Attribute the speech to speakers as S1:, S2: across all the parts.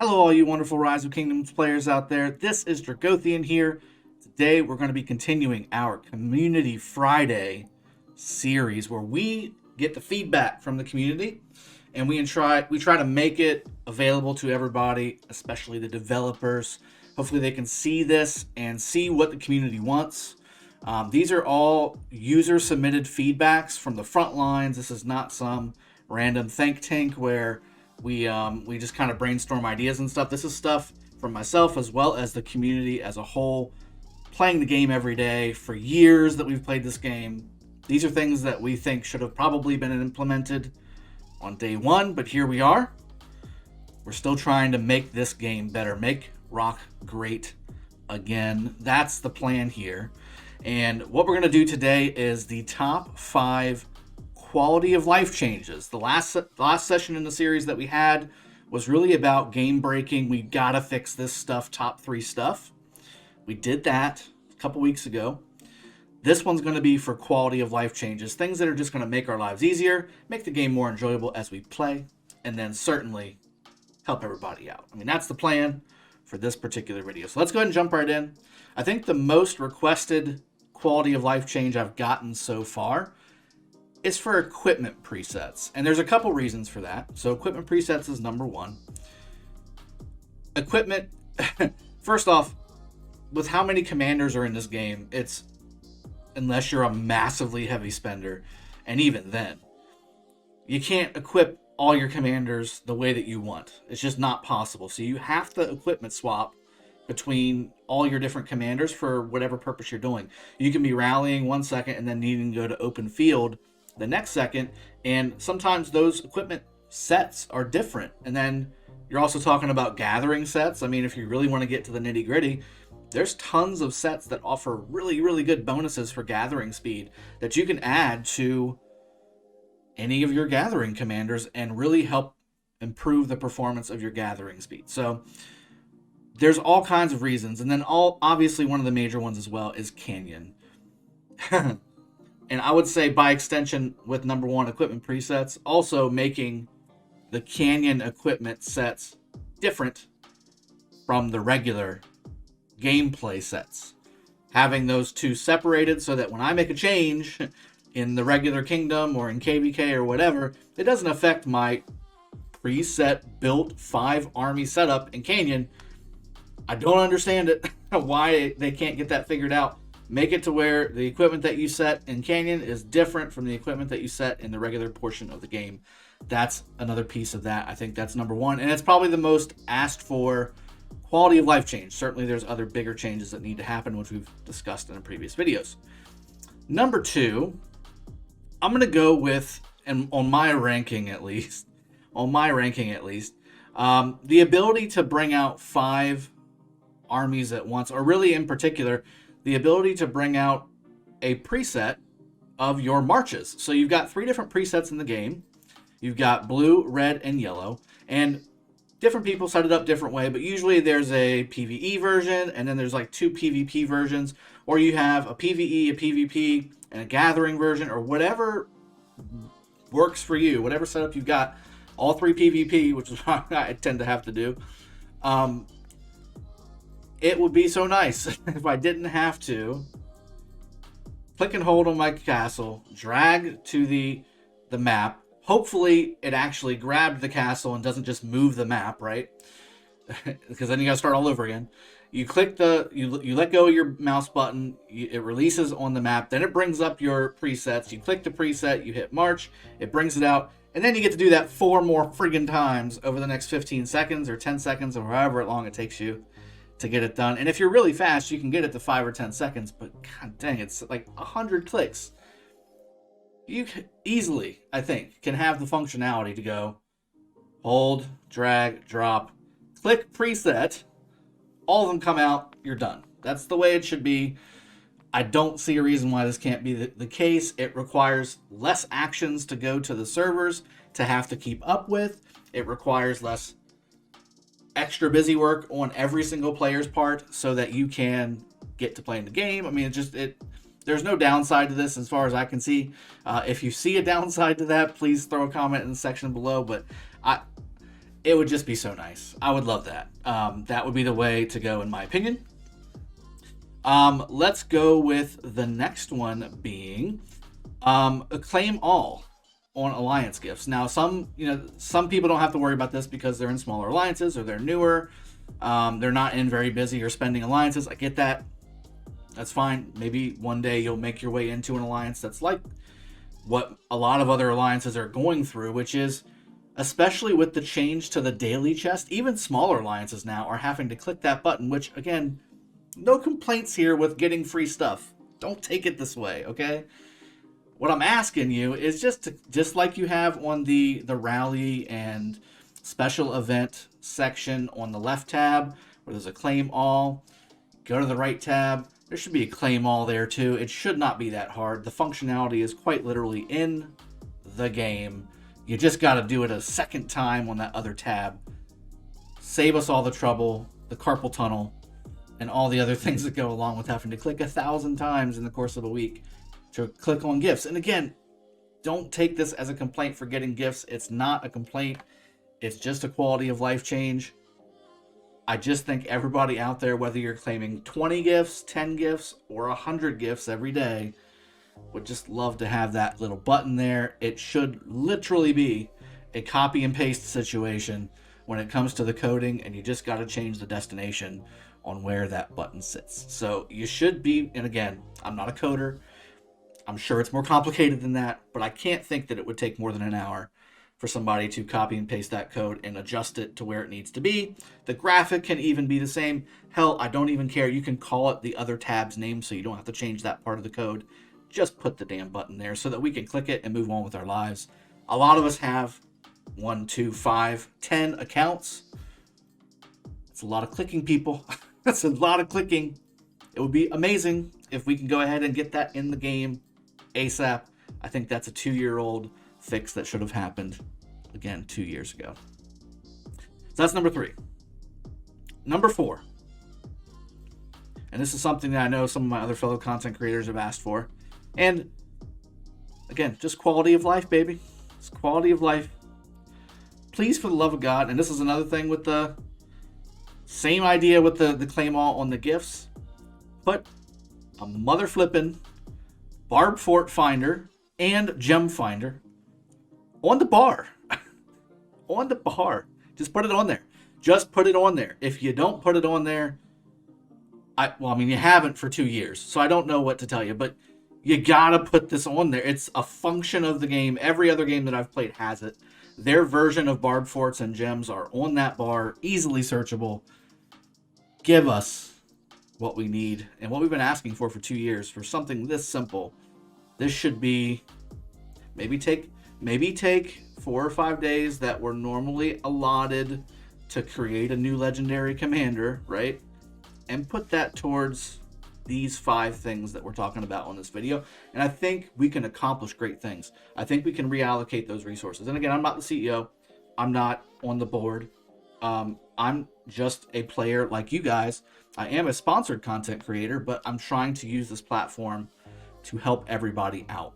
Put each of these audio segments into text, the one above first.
S1: Hello, all you wonderful Rise of Kingdoms players out there. This is Dragothien here. Today, we're going to be continuing our Community Friday series where we get the feedback from the community and we try to make it available to everybody, especially the developers. Hopefully, they can see this and see what the community wants. These are all user-submitted feedbacks from the front lines. This is not some random think tank where we just kind of brainstorm ideas and stuff. This is stuff from myself as well as the community as a whole, playing the game every day for years that we've played this game. These are things that we think should have probably been implemented on day one, but here we are. We're still trying to make this game better, make Rock great again. That's the plan here. And what we're going to do today is the top 5 quality of life changes. The last session in the series that we had was really about game breaking. We gotta fix this stuff, top 3 stuff. We did that a couple weeks ago. This one's going to be for quality of life changes, things that are just going to make our lives easier, make the game more enjoyable as we play, and then certainly help everybody out. I mean, that's the plan for this particular video. So let's go ahead and jump right in. I think the most requested quality of life change I've gotten so far is for equipment presets. And there's a couple reasons for that. So equipment presets is number 1. Equipment, first off, with how many commanders are in this game, it's, unless you're a massively heavy spender, and even then, you can't equip all your commanders the way that you want. It's just not possible. So you have to equipment swap between all your different commanders for whatever purpose you're doing. You can be rallying 1 second and then needing to go to open field the next second, and sometimes those equipment sets are different. And then you're also talking about gathering sets. I mean, if you really want to get to the nitty gritty, there's tons of sets that offer really, really good bonuses for gathering speed that you can add to any of your gathering commanders and really help improve the performance of your gathering speed. So there's all kinds of reasons. And then obviously one of the major ones as well is Canyon. And I would say by extension with number 1 equipment presets, also making the Canyon equipment sets different from the regular gameplay sets. Having those two separated so that when I make a change in the regular kingdom or in KVK or whatever, it doesn't affect my preset built 5 army setup in Canyon. I don't understand it, why they can't get that figured out. Make it to where the equipment that you set in Canyon is different from the equipment that you set in the regular portion of the game. That's another piece of that. I think that's number 1. And it's probably the most asked for quality of life change. Certainly there's other bigger changes that need to happen, which we've discussed in the previous videos. Number 2, I'm going to go with, and on my ranking at least, the ability to bring out 5 armies at once, or really in particular, the ability to bring out a preset of your marches. So you've got 3 different presets in the game. You've got blue, red, and yellow. And different people set it up different way, but usually there's a PvE version, and then there's like 2 PvP versions, or you have a PvE, a PvP, and a gathering version, or whatever works for you, whatever setup you've got. All 3 PvP, which is what I tend to have to do. It would be so nice if I didn't have to click and hold on my castle, drag to the map. Hopefully it actually grabbed the castle and doesn't just move the map, right? Because then you gotta start all over again. You click you let go of your mouse button, it releases on the map, then it brings up your presets. You click the preset, you hit march, it brings it out, and then you get to do that 4 more friggin' times over the next 15 seconds or 10 seconds or however long it takes you to get it done. And if you're really fast, you can get it to 5 or 10 seconds, but god dang, it's like 100 clicks. You easily, I think, can have the functionality to go hold, drag, drop, click preset, all of them come out, you're done. That's the way it should be. I don't see a reason why this can't be the case. It requires less actions to go to the servers to have to keep up with. It requires less extra busy work on every single player's part so that you can get to playing the game. I mean, there's no downside to this as far as I can see. If you see a downside to that, please throw a comment in the section below. But It would just be so nice. I would love that. That would be the way to go, in my opinion. Let's go with the next one being claim all on alliance gifts. Now, some people don't have to worry about this because they're in smaller alliances or they're newer. They're not in very busy or spending alliances. I get that. That's fine. Maybe one day you'll make your way into an alliance that's like what a lot of other alliances are going through, which is, especially with the change to the daily chest, even smaller alliances now are having to click that button, which, again, no complaints here with getting free stuff. Don't take it this way, okay? What I'm asking you is just like you have on the rally and special event section on the left tab, where there's a claim all, go to the right tab. There should be a claim all there too. It should not be that hard. The functionality is quite literally in the game. You just got to do it a second time on that other tab. Save us all the trouble, the carpal tunnel, and all the other things that go along with having to click 1,000 times in the course of a week to click on gifts. And again, don't take this as a complaint for getting gifts. It's not a complaint. It's just a quality of life change. I just think everybody out there, whether you're claiming 20 gifts, 10 gifts, or 100 gifts every day, would just love to have that little button there. It should literally be a copy and paste situation when it comes to the coding, and you just got to change the destination on where that button sits. So you should be, and again, I'm not a coder. I'm sure it's more complicated than that, but I can't think that it would take more than an hour for somebody to copy and paste that code and adjust it to where it needs to be. The graphic can even be the same. Hell, I don't even care. You can call it the other tab's name so you don't have to change that part of the code. Just put the damn button there so that we can click it and move on with our lives. A lot of us have 1, 2, 5, 10 accounts. It's a lot of clicking, people. That's a lot of clicking. It would be amazing if we can go ahead and get that in the game ASAP. I think that's a 2-year-old fix that should have happened, again, 2 years ago. So that's number 3. Number 4. And this is something that I know some of my other fellow content creators have asked for. And again, just quality of life, baby. It's quality of life. Please, for the love of God, and this is another thing with the same idea with the claim all on the gifts, put a mother flippin' barb fort finder and gem finder on the bar. On the bar. Just put it on there. Just put it on there. If you don't put it on there, you haven't for 2 years, so I don't know what to tell you, but you gotta put this on there. It's a function of the game. Every other game that I've played has it. Their version of barb forts and gems are on that bar, easily searchable. Give us what we need and what we've been asking for 2 years for something this simple. This should be maybe take 4 or 5 days that were normally allotted to create a new legendary commander, right? And put that towards these 5 things that we're talking about on this video. And I think we can accomplish great things. I think we can reallocate those resources. And again, I'm not the CEO. I'm not on the board. I'm just a player like you guys. I am a sponsored content creator, but I'm trying to use this platform to help everybody out,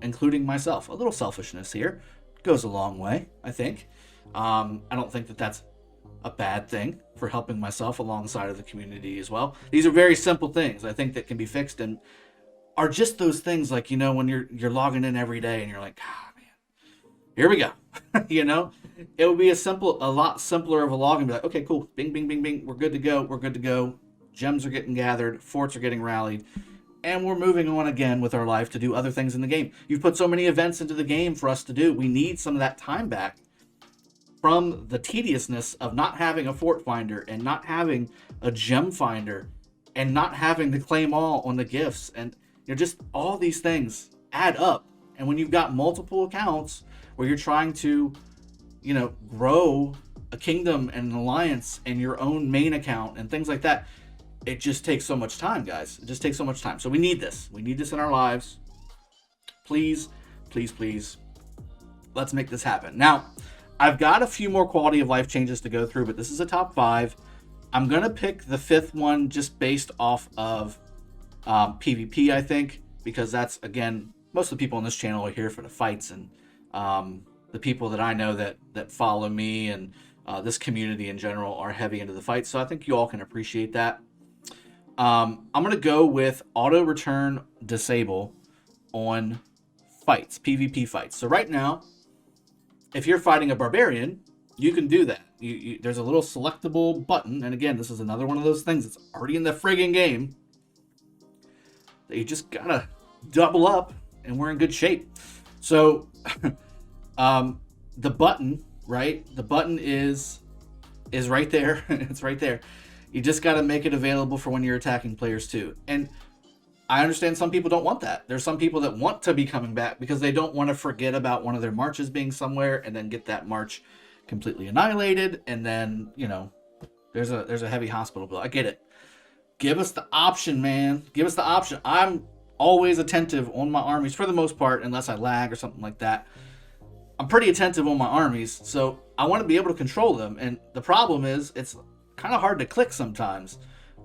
S1: including myself. A little selfishness here goes a long way, I think. I don't think that that's a bad thing for helping myself alongside of the community as well. These are very simple things I think that can be fixed and are just those things like, when you're logging in every day and you're like, man, here we go. It would be a lot simpler of a login. Be like, okay, cool. Bing, bing, bing, bing. We're good to go. We're good to go. Gems are getting gathered. Forts are getting rallied. And we're moving on again with our life to do other things in the game. You've put so many events into the game for us to do. We need some of that time back from the tediousness of not having a fort finder and not having a gem finder and not having to claim all on the gifts. And just all these things add up. And when you've got multiple accounts where you're trying to, grow a kingdom and an alliance and your own main account and things like that, it just takes so much time, guys. It just takes so much time. So we need this. We need this in our lives. Please, please, please, let's make this happen. Now, I've got a few more quality of life changes to go through, but this is a top 5. I'm going to pick the 5th one just based off of PvP, I think, because that's, again, most of the people on this channel are here for the fights and the people that I know that follow me and this community in general are heavy into the fight. So I think you all can appreciate that. I'm going to go with auto return disable on fights, PvP fights. So right now, if you're fighting a barbarian, you can do that. There's a little selectable button. And again, this is another one of those things that's already in the friggin' game that you just got to double up and we're in good shape. So the button, right? The button is right there. It's right there. You just got to make it available for when you're attacking players too. And I understand some people don't want that. There's some people that want to be coming back because they don't want to forget about one of their marches being somewhere and then get that march completely annihilated. And then, you know, there's a heavy hospital bill. I get it. Give us the option, man. Give us the option. I'm always attentive on my armies for the most part, unless I lag or something like that. I'm pretty attentive on my armies, so I want to be able to control them. And the problem is, it's kind of hard to click sometimes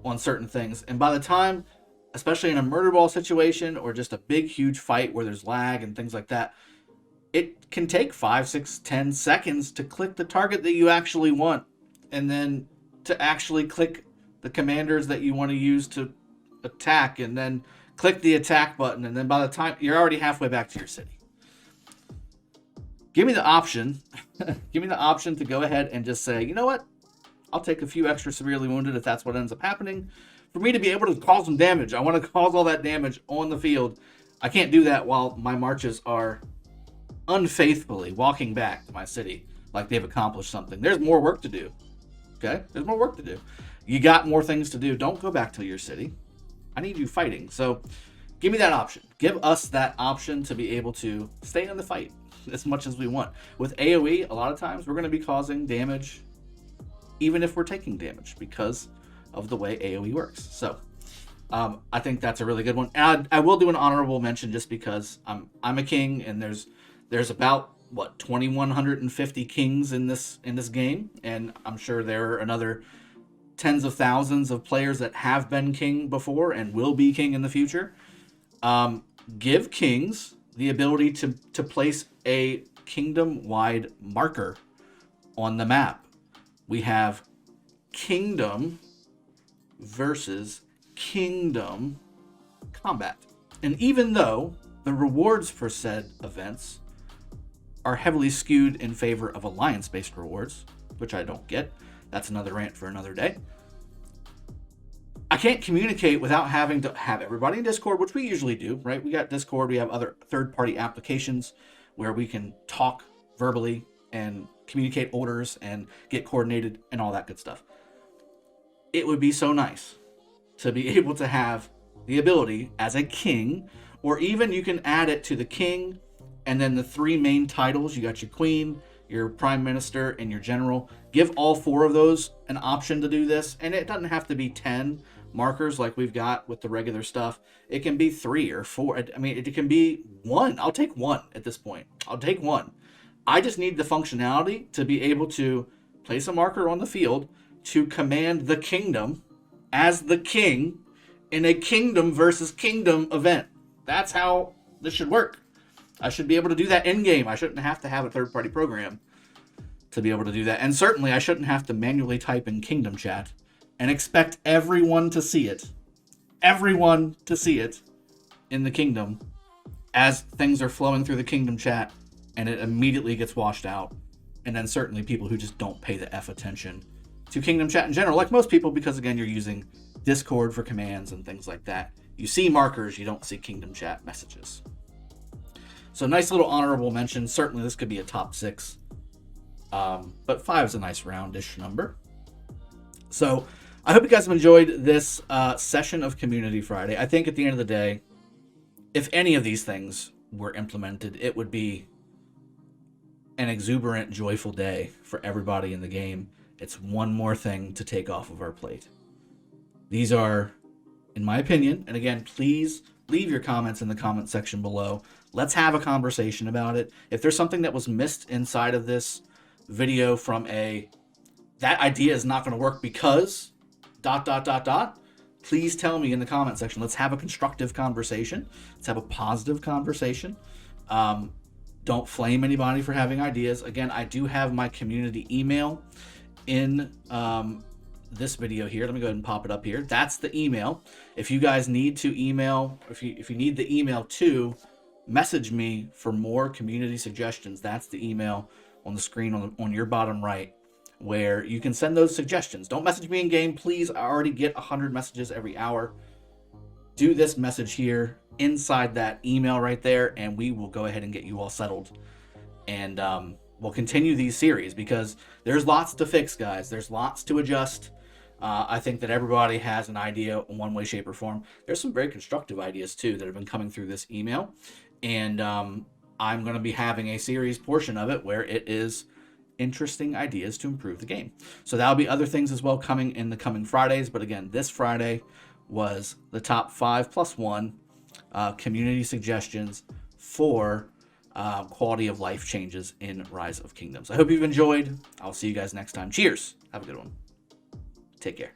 S1: on certain things. And by the time, especially in a murder ball situation or just a big, huge fight where there's lag and things like that, it can take 5, 6, 10 seconds to click the target that you actually want. And then to actually click the commanders that you want to use to attack, and then click the attack button. And then by the time you're already halfway back to your city. Give me the option. Give me the option to go ahead and just say, you know what? I'll take a few extra severely wounded if that's what ends up happening. For me to be able to cause some damage, I want to cause all that damage on the field. I can't do that while my marches are unfaithfully walking back to my city like they've accomplished something. There's more work to do. Okay? There's more work to do. You got more things to do. Don't go back to your city. I need you fighting. So give me that option. Give us that option to be able to stay in the fight as much as we want. With AoE, a lot of times we're going to be causing damage even if we're taking damage because of the way AoE works. So I think that's a really good one. And I will do an honorable mention just because I'm a king, and there's about 2,150 kings in this game, and I'm sure there are another tens of thousands of players that have been king before and will be king in the future. Give kings the ability to place a kingdom-wide marker on the map. We have kingdom versus kingdom combat. And even though the rewards for said events are heavily skewed in favor of alliance-based rewards, which I don't get, that's another rant for another day, I can't communicate without having to have everybody in Discord, which we usually do, right? We got Discord, we have other third-party applications where we can talk verbally and communicate orders and get coordinated and all that good stuff. It would be so nice to be able to have the ability as a king, or even you can add it to the king and then the 3 main titles. You got your queen, your prime minister, and your general. Give all 4 of those an option to do this, and it doesn't have to be 10 markers like we've got with the regular stuff. It can be 3 or 4. I mean, it can be 1. I'll take 1 at this point. I'll take 1. I just need the functionality to be able to place a marker on the field to command the kingdom as the king in a kingdom versus kingdom event. That's how this should work. I should be able to do that in-game. I shouldn't have to have a third-party program to be able to do that. And certainly I shouldn't have to manually type in kingdom chat and expect everyone to see it. Everyone to see it in the kingdom as things are flowing through the kingdom chat, and it immediately gets washed out. And then certainly people who just don't pay the F attention to kingdom chat in general, like most people, because again, you're using Discord for commands and things like that. You see markers, you don't see kingdom chat messages. So nice little honorable mention. Certainly this could be a top 6. But 5 is a nice roundish number. So I hope you guys have enjoyed this session of Community Friday. I think at the end of the day, if any of these things were implemented, it would be an exuberant, joyful day for everybody in the game. It's one more thing to take off of our plate. These are, in my opinion, and again, please leave your comments in the comment section below. Let's have a conversation about it. If there's something that was missed inside of this video from that idea is not going to work because ... please tell me in the comment section. Let's have a constructive conversation. Let's have a positive conversation. Don't flame anybody for having ideas. Again, I do have my community email in this video here. Let me go ahead and pop it up here. That's the email. If you guys need to email, if you need the email to message me for more community suggestions, that's the email on the screen on your bottom right, where you can send those suggestions. Don't message me in game, please. I already get 100 messages every hour. Do this message here inside that email right there, and we will go ahead and get you all settled. And we'll continue these series because there's lots to fix, guys. There's lots to adjust. I think that everybody has an idea in one way, shape, or form. There's some very constructive ideas, too, that have been coming through this email. And I'm going to be having a series portion of it where it is interesting ideas to improve the game. So that'll be other things as well coming in the coming Fridays. But again, this Friday was the top 5+1 community suggestions for quality of life changes in Rise of Kingdoms. I hope you've enjoyed. I'll see you guys next time. Cheers. Have a good one. Take care.